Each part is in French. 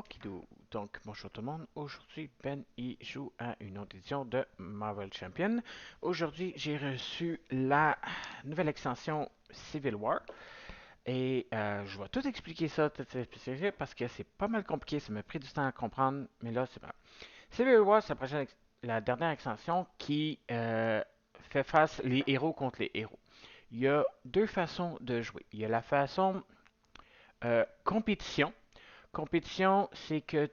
Okidou. Donc, bonjour tout le monde. Aujourd'hui, Ben y joue à une autre édition de Marvel Champion. Aujourd'hui, j'ai reçu la nouvelle extension Civil War. Et je vais tout expliquer ça, parce que c'est pas mal compliqué. Ça m'a pris du temps à comprendre, mais là, c'est pas. Civil War, c'est la dernière extension qui fait face les héros contre les héros. Il y a deux façons de jouer. Il y a la façon compétition. Compétition, c'est que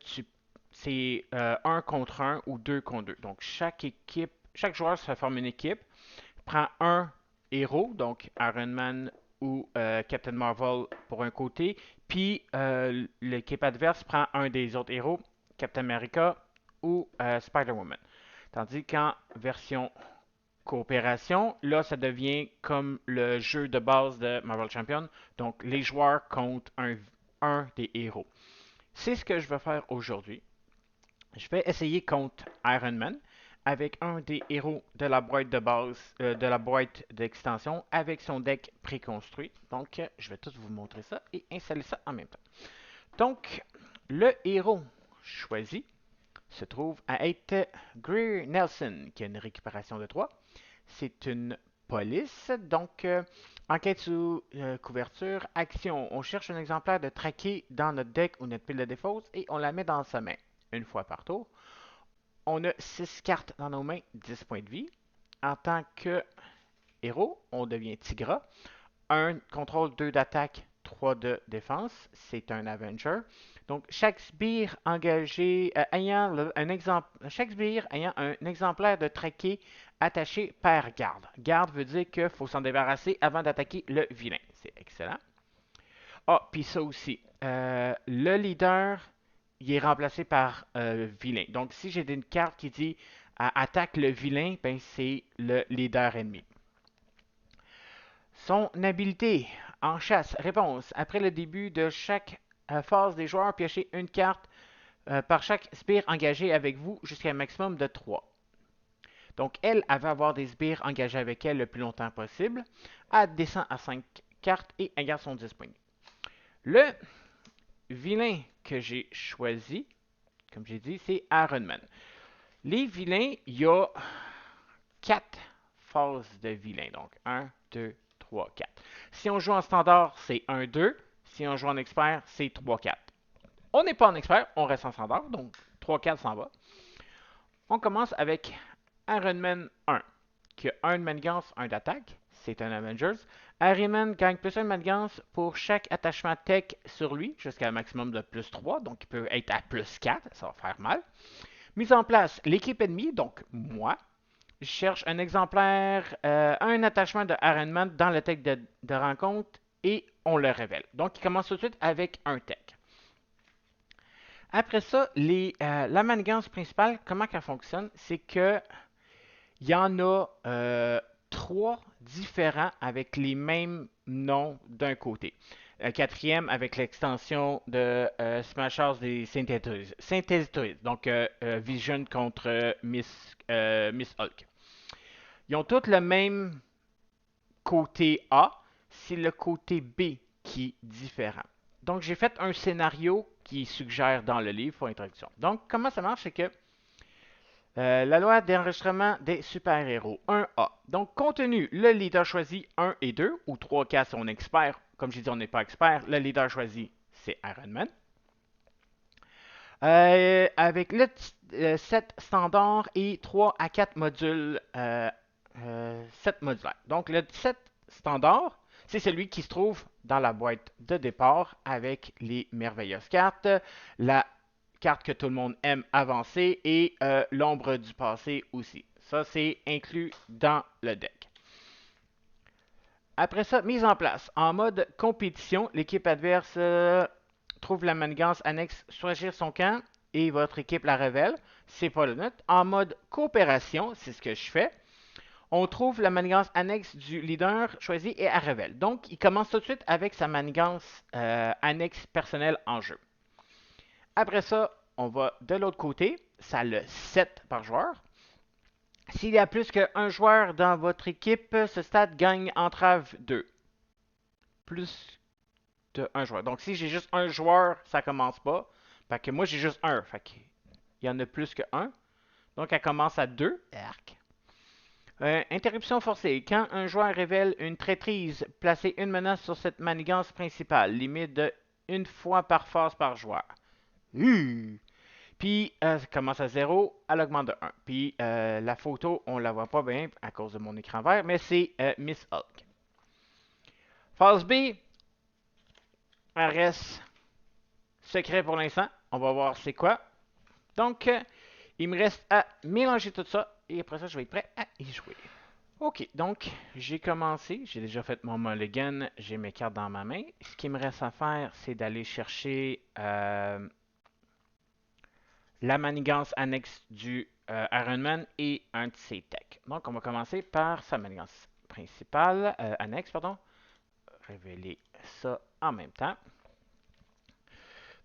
c'est un contre un ou deux contre deux. Donc chaque joueur se forme une équipe, prend un héros, donc Iron Man ou Captain Marvel pour un côté, puis l'équipe adverse prend un des autres héros, Captain America ou Spider-Woman. Tandis qu'en version coopération, là, ça devient comme le jeu de base de Marvel Champion. Donc, les joueurs contre un des héros. C'est ce que je vais faire aujourd'hui. Je vais essayer contre Iron Man avec un des héros de la boîte de base, de la boîte d'extension, avec son deck préconstruit. Donc, je vais tout vous montrer ça et installer ça en même temps. Donc, le héros choisi se trouve à être Greer Nelson, qui a une récupération de 3. C'est une police. Donc, enquête sous couverture, action. On cherche un exemplaire de traqué dans notre deck ou notre pile de défausse et on la met dans sa main une fois par tour. On a 6 cartes dans nos mains, 10 points de vie. En tant que héros, on devient Tigra. 1 contrôle, 2 d'attaque, 3 de défense. C'est un Avenger. Donc, chaque sbire engagé chaque sbire ayant un exemplaire de traqué attaché par garde. Garde veut dire qu'il faut s'en débarrasser avant d'attaquer le vilain. C'est excellent. Ah, puis ça aussi. Le leader, il est remplacé par vilain. Donc, si j'ai une carte qui dit attaque le vilain, ben c'est le leader ennemi. Son habileté en chasse. Réponse. Après le début de chaque phase des joueurs, piochez une carte par chaque sbire engagé avec vous jusqu'à un maximum de 3. Donc, elle va avoir des sbires engagés avec elle le plus longtemps possible. Elle descend à 5 cartes et elle garde son 10 points. Le vilain que j'ai choisi, comme j'ai dit, c'est Iron Man. Les vilains, il y a 4 phases de vilains. Donc, 1, 2, 3, 4. Si on joue en standard, c'est 1, 2. Si on joue en expert, c'est 3, 4. On n'est pas en expert, on reste en standard, donc 3, 4 s'en va. On commence avec Iron Man 1, qui a 1 de manigance, 1 d'attaque. C'est un Avengers. Iron Man gagne plus 1 de manigance pour chaque attachement tech sur lui, jusqu'à un maximum de plus 3, donc il peut être à plus 4, ça va faire mal. Mise en place, l'équipe ennemie, donc moi, je cherche un exemplaire, un attachement de Iron Man dans le tech de rencontre et on le révèle. Donc, il commence tout de suite avec un tech. Après ça, la manigance principale, comment elle fonctionne, c'est que il y en a 3 différents avec les mêmes noms d'un côté. Quatrième avec l'extension de Smashers des synthétoides. Donc Vision contre Miss Hulk. Ils ont tous le même côté A, c'est le côté B qui est différent. Donc j'ai fait un scénario qui suggère dans le livre pour introduction. Donc comment ça marche, c'est que la loi d'enregistrement des super-héros 1A. Donc, contenu, le leader choisit 1 et 2, ou 3 cas si on est expert. Comme j'ai dit, on n'est pas expert. Le leader choisi, c'est Iron Man. Avec le set standard et 3 à 4 modules, 7 modulaires. Donc, le set standard, c'est celui qui se trouve dans la boîte de départ avec les merveilleuses cartes, la carte que tout le monde aime avancer et l'ombre du passé aussi. Ça, c'est inclus dans le deck. Après ça, mise en place. En mode compétition, l'équipe adverse trouve la manigance annexe choisir son camp et votre équipe la révèle. C'est pas le net. En mode coopération, c'est ce que je fais. On trouve la manigance annexe du leader choisi et elle révèle. Donc, il commence tout de suite avec sa manigance annexe personnelle en jeu. Après ça, on va de l'autre côté. Ça a le 7 par joueur. S'il y a plus qu'un joueur dans votre équipe, ce stade gagne entrave 2. Plus de un joueur. Donc si j'ai juste un joueur, ça commence pas. Fait que moi, j'ai juste un. Fait qu'il y en a plus que un. Donc, elle commence à 2. Arc. Interruption forcée. Quand un joueur révèle une traîtrise, placez une menace sur cette manigance principale. Limite de une fois par phase par joueur. Puis, ça commence à 0, elle augmente de 1. Puis, la photo, on la voit pas bien à cause de mon écran vert, mais c'est Miss Hulk. Phase B, elle reste secret pour l'instant. On va voir c'est quoi. Donc, il me reste à mélanger tout ça. Et après ça, je vais être prêt à y jouer. Ok, donc j'ai commencé, j'ai déjà fait mon mulligan, j'ai mes cartes dans ma main. Ce qui me reste à faire, c'est d'aller chercher la manigance annexe du Iron Man et un de ses techs. Donc on va commencer par sa manigance principale, annexe, pardon. Révéler ça en même temps.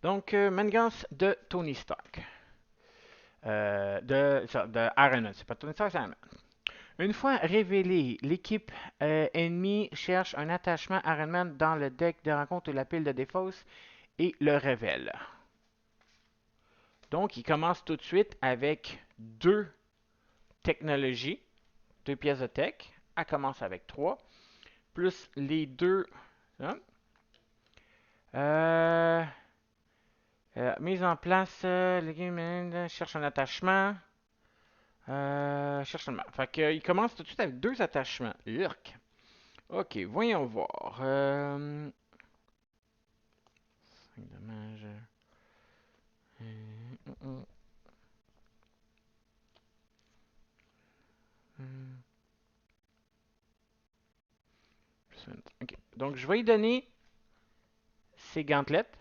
Donc manigance de Tony Stark. De Iron Man, c'est pas Tony Stark, c'est Iron Man. Une fois révélé, l'équipe ennemie cherche un attachement Iron Man dans le deck de rencontre ou la pile de défausse et le révèle. Donc, il commence tout de suite avec deux technologies, deux pièces de tech. Elle commence avec 3, plus les deux. Hein, euh, mise en place, cherche un attachement. Cherche un. Fait qu'il commence tout de suite avec deux attachements. Urk. Ok, voyons voir. 5 dommages. Ok. Donc, je vais lui donner ses gantelettes,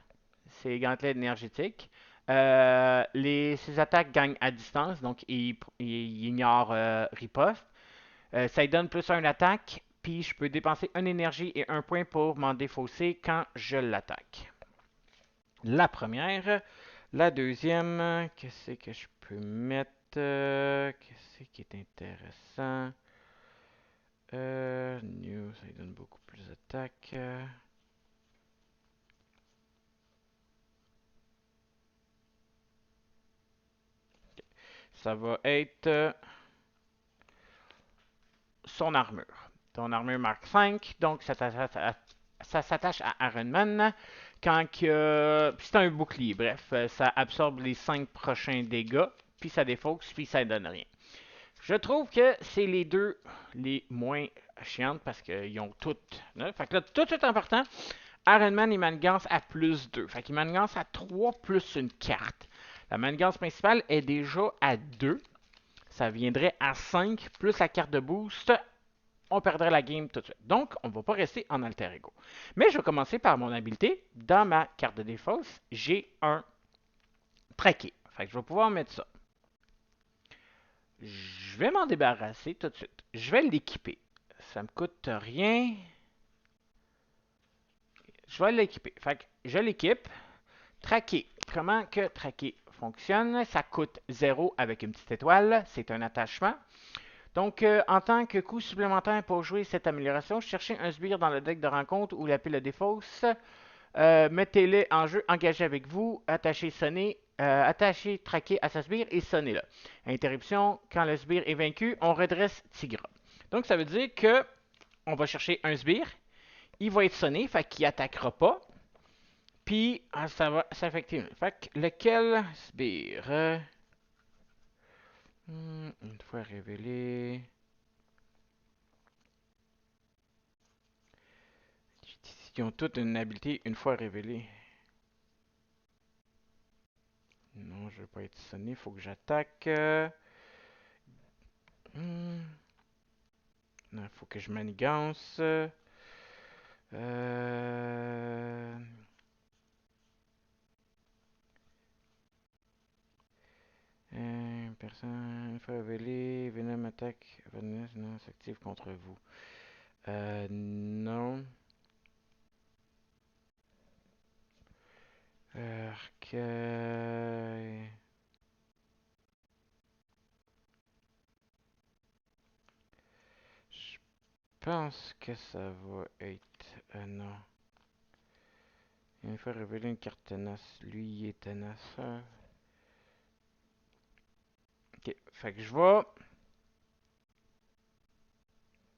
ses gantelettes énergétiques. Ses attaques gagnent à distance, donc il ignore riposte. Ça lui donne plus un attaque, puis je peux dépenser une énergie et un point pour m'en défausser quand je l'attaque. La première. La deuxième, qu'est-ce que je peux mettre? Qu'est-ce qui est intéressant? New, ça lui donne beaucoup plus d'attaque. Ça va être son armure. Ton armure marque 5, donc ça s'attache à Iron Man. Quand c'est un bouclier, bref, ça absorbe les 5 prochains dégâts, puis ça défausse, puis ça ne donne rien. Je trouve que c'est les deux les moins chiantes parce qu'ils ont toutes. Là. Fait que là, tout de suite en partant, Iron Man et Manigance à plus 2. Fait qu'il Manigance à 3 plus une carte. La Manigance principale est déjà à 2. Ça viendrait à 5 plus la carte de boost. On perdrait la game tout de suite. Donc, on ne va pas rester en alter ego. Mais je vais commencer par mon habileté. Dans ma carte de défausse, j'ai un traqué. Fait que je vais pouvoir mettre ça. Je vais m'en débarrasser tout de suite. Je vais l'équiper. Ça me coûte rien. Je vais l'équiper. Fait que je l'équipe. Traquer. Comment que traquer fonctionne? Ça coûte 0 avec une petite étoile. C'est un attachement. Donc, en tant que coût supplémentaire pour jouer cette amélioration, cherchez un sbire dans le deck de rencontre ou la pile de défausse. Mettez-le en jeu, engagez avec vous, attachez, sonnez, attachez, traquez à sa sbire et sonnez-le. Interruption, quand le sbire est vaincu, on redresse Tigra. Donc, ça veut dire que on va chercher un sbire, il va être sonné, fait qu'il attaquera pas, puis ça va s'affecter. Fait que lequel sbire une fois révélé. Ils ont toutes une habilité une fois révélée. Non, je veux pas être sonné, il faut que j'attaque. Il faut que je manigance. Personne, une fois révélé, Venom attaque, Venom non, s'active contre vous. Non. Arcueil. Je pense que ça va être. Non. Il faut révéler une carte tenace. Lui, il est tenace. Ok, fait que je vais.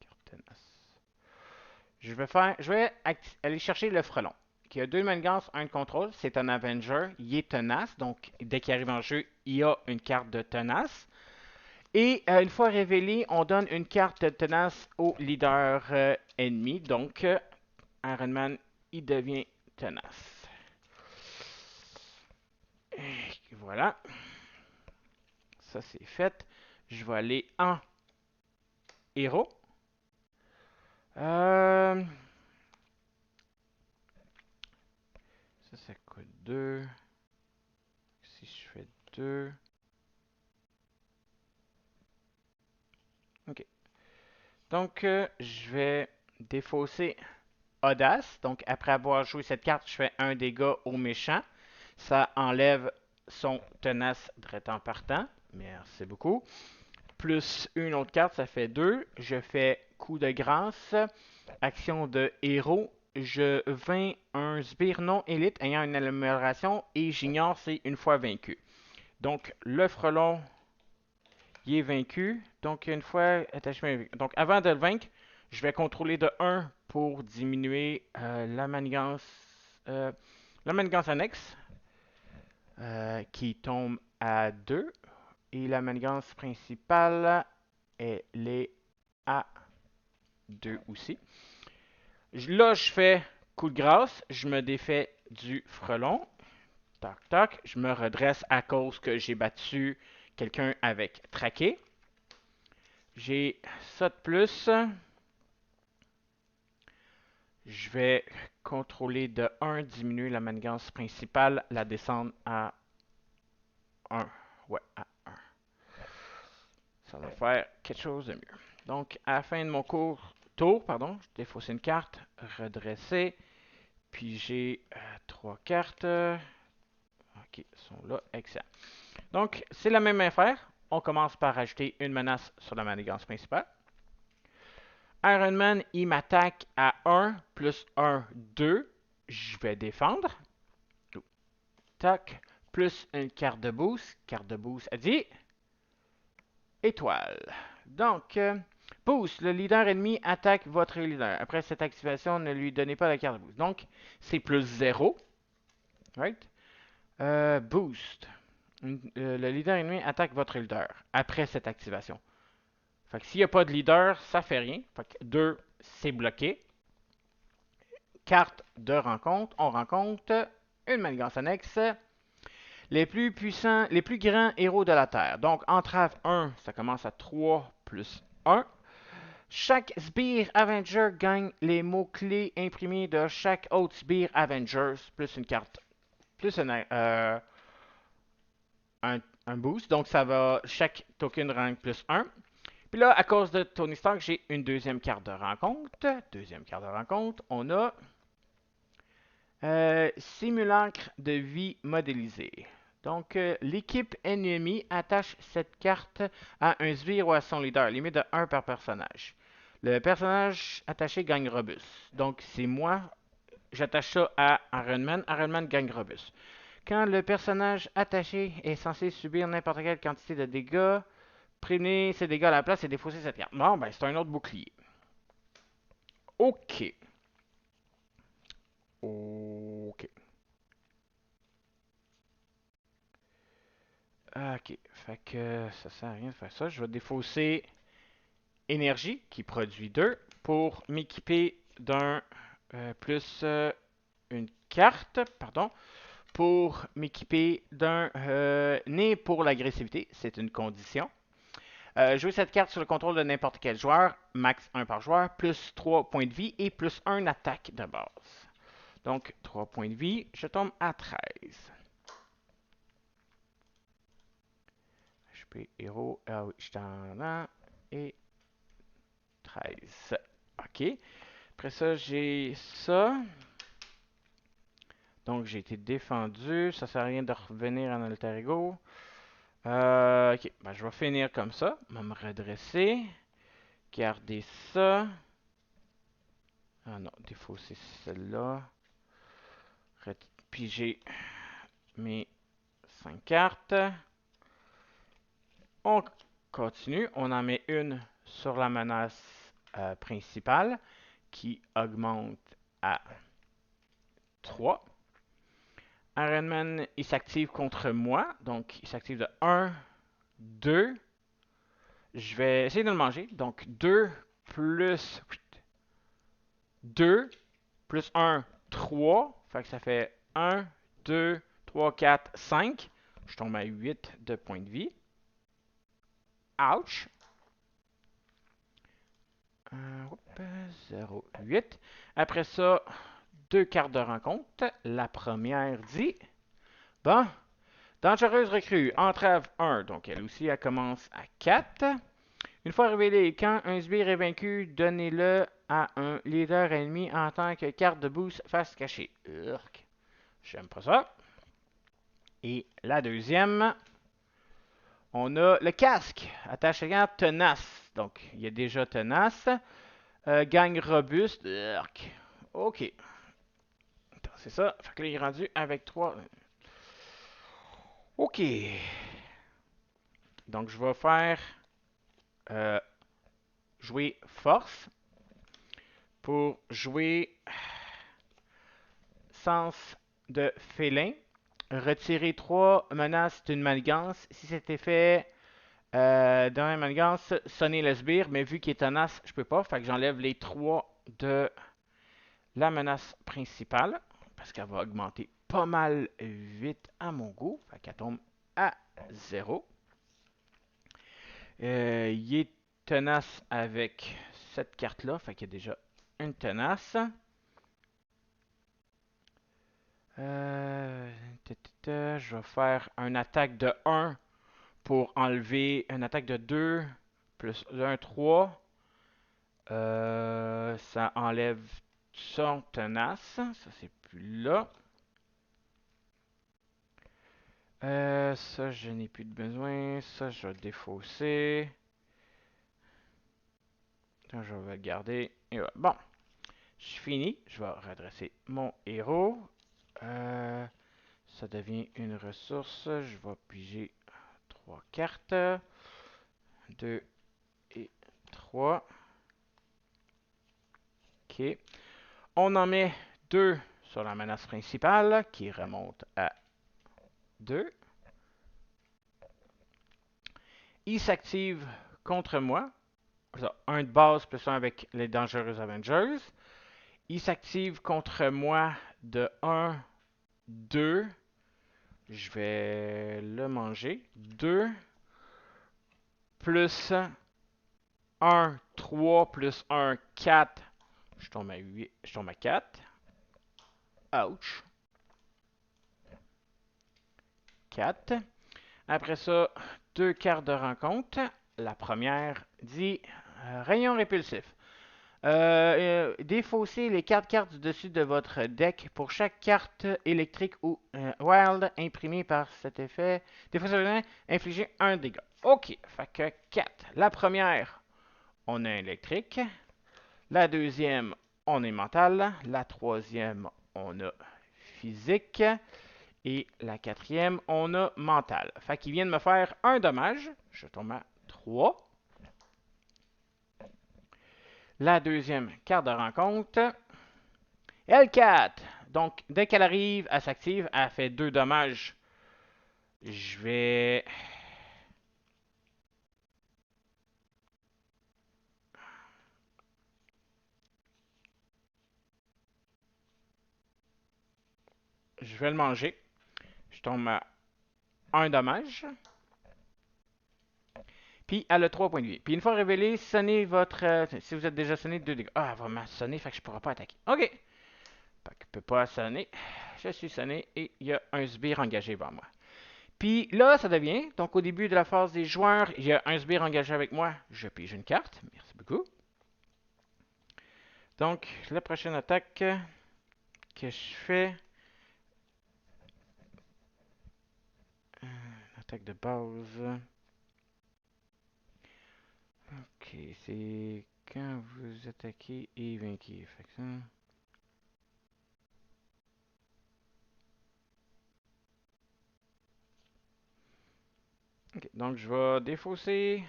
Carte tenace. Je vais aller chercher le frelon, qui a deux manigances, un de contrôle. C'est un Avenger. Il est tenace, donc dès qu'il arrive en jeu, il a une carte de tenace. Et une fois révélé, on donne une carte de tenace au leader ennemi. Donc, Iron Man, il devient tenace. Et voilà, ça c'est fait. Je vais aller en héros. Euh, ça coûte 2. Si je fais 2. Ok. Donc, je vais défausser Audace. Donc, après avoir joué cette carte, je fais un dégât au méchant. Ça enlève son tenace direct en partant. Merci beaucoup. Plus une autre carte, ça fait 2. Je fais coup de grâce. Action de héros. Je vains un sbire non élite ayant une amélioration et j'ignore c'est une fois vaincu. Donc, le frelon, il est vaincu. Donc, une fois attachement. Donc, avant de le vaincre, je vais contrôler de 1 pour diminuer la manigance annexe qui tombe à 2. Et la manigance principale, elle est à 2 aussi. Là, je fais coup de grâce. Je me défais du frelon. Tac, tac. Je me redresse à cause que j'ai battu quelqu'un avec traqué. J'ai ça de plus. Je vais contrôler de 1, diminuer la manigance principale, la descendre à 1. Ouais, à 1. Ça va faire quelque chose de mieux. Donc, à la fin de mon tour, pardon, je défausse une carte, redresser, puis j'ai 3 cartes. Ok, sont là, excellent. Donc, c'est la même affaire. On commence par ajouter une menace sur la manigance principale. Iron Man, il m'attaque à 1 plus 1, 2. Je vais défendre. Tac. Plus une carte de boost. Carte de boost a dit étoile. Donc, boost. Le leader ennemi attaque votre leader. Après cette activation, ne lui donnez pas la carte de boost. Donc, c'est plus 0. Right? Boost. Le leader ennemi attaque votre leader après cette activation. Fait que s'il n'y a pas de leader, ça fait rien. Fait que 2, c'est bloqué. Carte de rencontre. On rencontre une manigance annexe. Les plus puissants, les plus grands héros de la Terre. Donc, entrave 1, ça commence à 3 plus 1. Chaque sbire Avenger gagne les mots-clés imprimés de chaque autre sbire Avengers, plus une carte, plus un boost. Donc, ça va, chaque token rank plus 1. Puis là, à cause de Tony Stark, j'ai une deuxième carte de rencontre. Deuxième carte de rencontre, on a simulacre de vie modélisé. Donc, l'équipe ennemie attache cette carte à un sbire ou à son leader, limite de 1 par personnage. Le personnage attaché gagne robuste. Donc, c'est moi, j'attache ça à Iron Man. Iron Man gagne robuste. Quand le personnage attaché est censé subir n'importe quelle quantité de dégâts, prévenez ces dégâts à la place et défausser cette carte. Bon, ben, c'est un autre bouclier. OK. OK. OK. Fait que ça sert à rien de faire ça. Je vais défausser énergie qui produit 2 pour m'équiper d'un plus une carte, pardon, pour m'équiper d'un nez pour l'agressivité. C'est une condition. Jouer cette carte sur le contrôle de n'importe quel joueur, max 1 par joueur, plus 3 points de vie et plus 1 attaque de base. Donc 3 points de vie, je tombe à 13. HP héros, ah oui, je t'en ai, et 13. OK. Après ça, j'ai ça. Donc, j'ai été défendu. Ça sert à rien de revenir en alter ego. Ok, ben, je vais finir comme ça. Je vais me redresser. Garder ça. Ah non, défausser celle-là. Puis j'ai mes 5 cartes. On continue. On en met une sur la menace principale qui augmente à 3. Ironman, il s'active contre moi. Donc, il s'active de 1, 2. Je vais essayer de le manger. Donc, 2 plus 2 plus 1, 3. Fait que ça fait 1, 2, 3, 4, 5. Je tombe à 8 de points de vie. Ouch. 0, 8. Après ça, 2 cartes de rencontre. La première dit, bon, dangereuse recrue, entrave 1. Donc elle aussi, elle commence à 4. Une fois révélé, quand un sbire est vaincu, donnez-le à un leader ennemi en tant que carte de boost face cachée. Urk. J'aime pas ça. Et la deuxième, on a le casque. Attache à tenace. Donc, il y a déjà tenace. Gagne robuste. Urk. OK. C'est ça. Fait que là, il est rendu avec 3. OK. Donc, je vais faire euh, jouer force pour jouer sens de félin. Retirer 3 menaces d'une manigance. Si c'était fait dans la manigance, sonner le sbire, mais vu qu'il est tenace, je peux pas. Fait que j'enlève les 3 de la menace principale. Parce qu'elle va augmenter pas mal vite à mon goût. Fait qu'elle tombe à 0. Il est tenace avec cette carte-là. Fait qu'il y a déjà une tenace. Je vais faire une attaque de 1 pour enlever une attaque de 2 plus 1, 3. Ça enlève son tenace. Ça, c'est plus là. Ça, je n'ai plus de besoin. Ça, je vais le défausser. Ça, je vais le garder. Et voilà. Bon, je finis. Je vais redresser mon héros. Ça devient une ressource. Je vais piger 3 cartes. 2 et 3. OK. On en met 2 sur la menace principale qui remonte à 2. Il s'active contre moi. Un de base plus un avec les Dangerous Avengers. Il s'active contre moi de 1, 2. Je vais le manger. 2 plus 1, 3 plus 1, 4. Je tombe à 8. Je tombe à 4. Ouch. 4. Après ça, 2 cartes de rencontre. La première dit rayon répulsif. Défaussez les 4 cartes du dessus de votre deck pour chaque carte électrique ou wild imprimée par cet effet. Défaussez infligez un dégât. OK, fait que 4. La première, on a électrique. La deuxième, on est mental. La troisième, on a physique. Et la quatrième, on a mental. Fait qu'il vient de me faire un dommage. Je tombe à 3. La deuxième carte de rencontre. L4. Donc, dès qu'elle arrive, elle s'active. Elle fait 2 dommages. Je vais... Je vais le manger. Je tombe à un dommage. Puis elle a 3 points de vie. Puis une fois révélé, sonnez votre... si vous êtes déjà sonné, 2 dégâts. Ah, elle va me sonner, fait que je ne pourrai pas attaquer. OK. Fait que je ne peux pas sonner. Je suis sonné et il y a un sbire engagé vers moi. Puis là, ça devient, donc au début de la phase des joueurs, il y a un sbire engagé avec moi. Je pige une carte. Merci beaucoup. Donc, la prochaine attaque que je fais... attaque de base... Ok, c'est quand vous attaquez et vainquez. Fait que ça... Ok, donc je vais défausser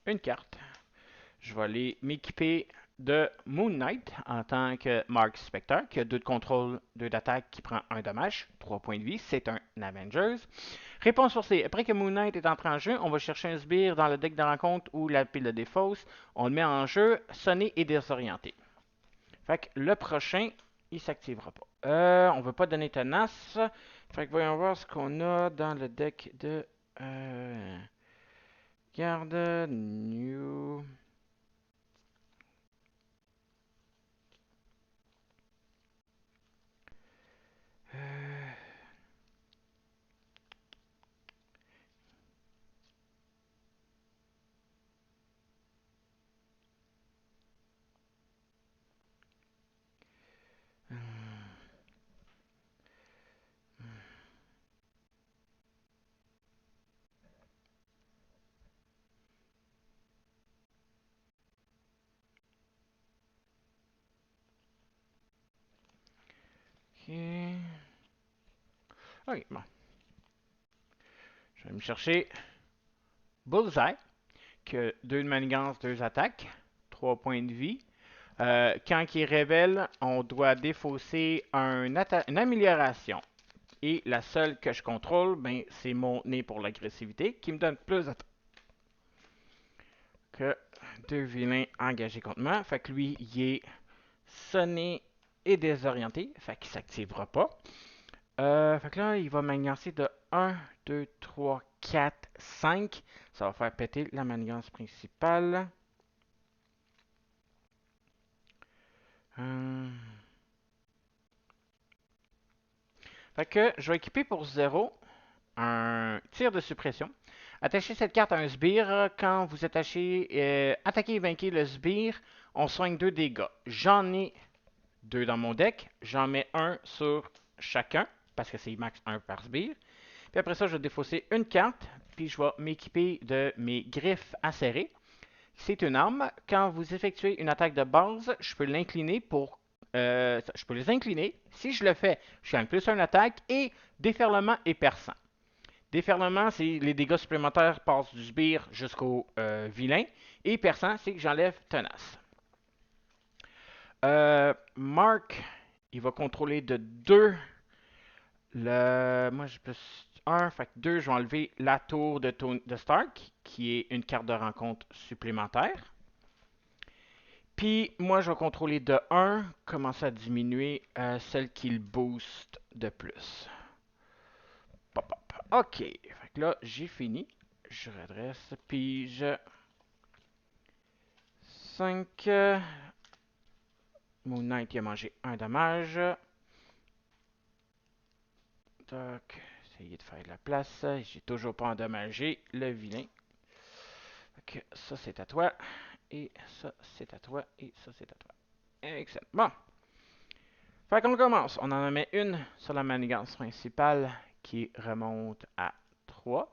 une carte. Je vais aller m'équiper de Moon Knight en tant que Mark Spector, qui a 2 de contrôle, 2 d'attaque, qui prend 1 dommage, 3 points de vie. C'est un Avengers. Réponse forcée. Après que Moon Knight est entré en jeu, on va chercher un sbire dans le deck de rencontre ou la pile de défausse. On le met en jeu, sonné et désorienté. Fait que le prochain, il s'activera pas. On veut pas donner tenace. Fait que voyons voir ce qu'on a dans le deck de... Garde, new... Euh, Ok. Ok, bon. Je vais me chercher Bullseye, qui a 2 de manigance, 2 attaques, 3 points de vie. Quand il révèle, on doit défausser une amélioration. Et la seule que je contrôle, ben, c'est mon nez pour l'agressivité, qui me donne plus d'attaque que 2 vilains engagés contre moi. Fait que lui, il est sonné et désorienté. Fait qu'il s'activera pas. Fait que là, il va manigancer de 1, 2, 3, 4, 5. Ça va faire péter la manigance principale. Hum. Fait que je vais équiper pour 0 un tir de suppression. Attachez cette carte à un sbire. Quand vous attaquez et vainquez le sbire, on soigne 2 dégâts. J'en ai 2 dans mon deck. J'en mets un sur chacun, parce que c'est max 1 par sbire. Puis après ça, je vais défausser une carte, puis je vais m'équiper de mes griffes acérées. C'est une arme. Quand vous effectuez une attaque de base, je peux l'incliner pour... je peux les incliner. Si je le fais, je gagne plus une attaque et déferlement et perçant. Déferlement, c'est les dégâts supplémentaires passent du sbire jusqu'au vilain. Et perçant, c'est que j'enlève tenace. Mark, il va contrôler de 2. Moi, j'ai plus 1, fait que 2, je vais enlever la tour de Stark, qui est une carte de rencontre supplémentaire. Puis, moi, je vais contrôler de 1, commencer à diminuer celle qui le booste de plus. Pop, pop. OK. Fait que là, j'ai fini. Je redresse. Puis, 5. Moon Knight, il a mangé un dommage. Donc, essayer de faire de la place. J'ai toujours pas endommagé le vilain. Donc, ça, c'est à toi. Et ça, c'est à toi. Et ça, c'est à toi. Excellent. Bon. Fait qu'on commence. On en met une sur la manigance principale qui remonte à 3.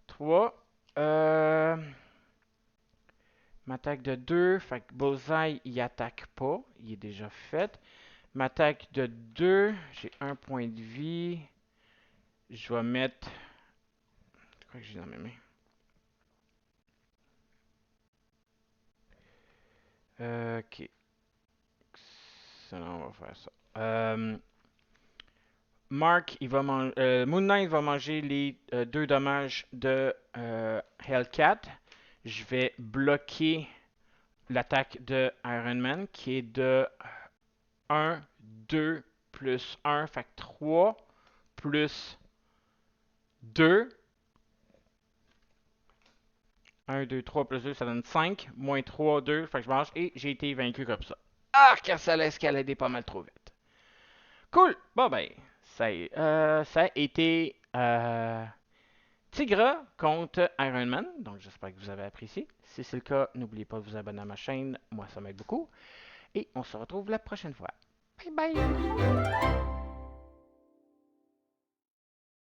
3. M'attaque de 2. Fait que Bullseye, il attaque pas. Il est déjà fait. M'attaque de 2. J'ai un point de vie. Je vais mettre... Je crois que j'ai dans mes mains. Ok. Ça, on va faire ça. Mark, Moon Knight va manger les 2 dommages de Hellcat. Je vais bloquer l'attaque de Iron Man qui est de 1, 2 plus 1, fait que 3 plus 2. 1, 2, 3 plus 2, ça donne 5. Moins 3, 2, fait que je mange et j'ai été vaincu comme ça. Ah, car ça l'a escaladé pas mal trop vite. Cool! Bon ben, ça a été Tigra contre Iron Man. Donc j'espère que vous avez apprécié. Si c'est le cas, n'oubliez pas de vous abonner à ma chaîne. Moi, ça m'aide beaucoup. Et on se retrouve la prochaine fois. Bye bye!